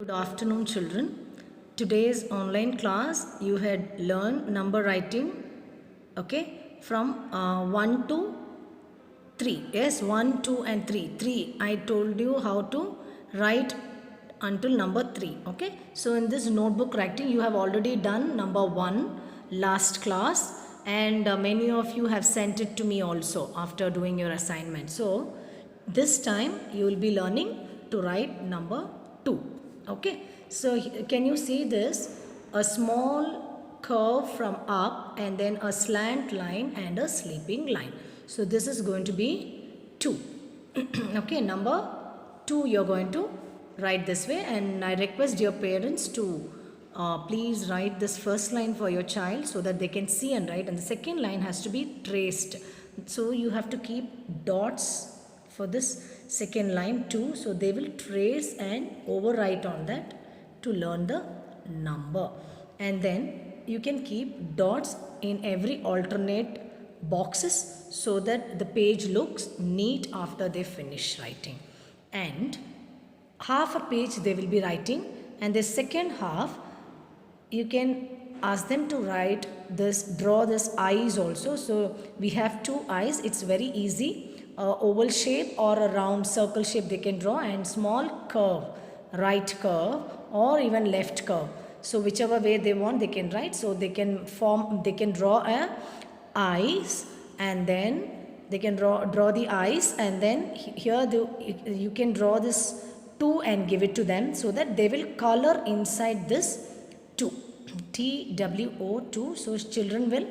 Good afternoon, children. Today's online class you had learned number writing, okay, from 1 to 3. Yes, 1, 2 and 3. 3, I told you how to write until number 3, okay. So in this notebook writing you have already done number 1 last class, and many of you have sent it to me also after doing your assignment. So this time you will be learning to write number 2, okay. So can you see this? A small curve from up and then a slant line and a sleeping line. So this is going to be 2. Okay, number 2 you're going to write this way, and I request your parents to please write this first line for your child so that they can see and write, and the second line has to be traced. So you have to keep dots for this second line too, so they will trace and overwrite on that to learn the number. And then you can keep dots in every alternate boxes so that the page looks neat after they finish writing. And half a page they will be writing, and the second half you can ask them to write this, draw this eyes also. So we have 2 eyes. It's very easy. Oval shape or a round circle shape they can draw, and small curve, right curve or even left curve. So whichever way they want they can write. So they can draw a eyes, and then they can draw the eyes, and then here you can draw this 2 and give it to them so that they will color inside this 2, TWO2. So children will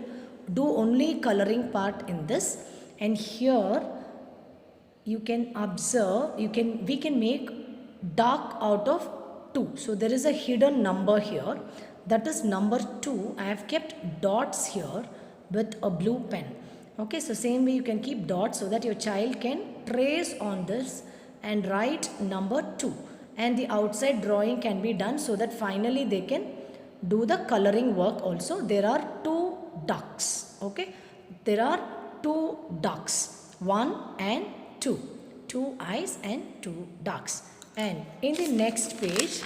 do only coloring part in this. And here you can observe, we can make dark out of 2. So there is a hidden number here, that is number 2. I have kept dots here with a blue pen. Okay, so same way you can keep dots so that your child can trace on this and write number 2, and the outside drawing can be done so that finally they can do the coloring work also. There are 2 ducks, okay, there are 2 ducks, 1 and 2, 2 eyes and 2 ducks. And in the next page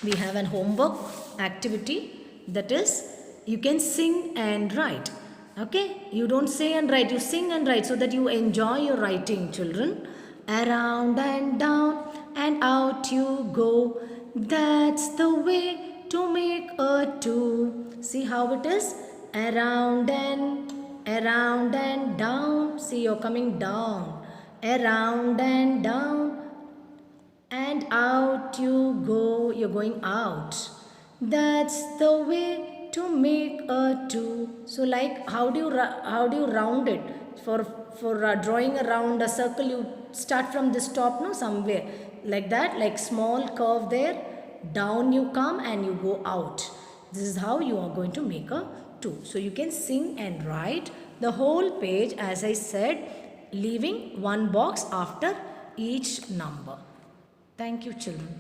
we have an homework activity, that is you can sing and write. Okay, you don't say and write, you sing and write so that you enjoy your writing, children. Around and down and out you go, that's the way to make a 2. See how it is? Around and down. See, you're coming down. Around and down and out you go, you're going out. That's the way to make a 2. So like how do you round it? For drawing around a circle, you start from this top, no, somewhere like that, like small curve there, down you come and you go out. This is how you are going to make a 2. So you can sing and write the whole page, as I said, leaving 1 box after each number. Thank you, children.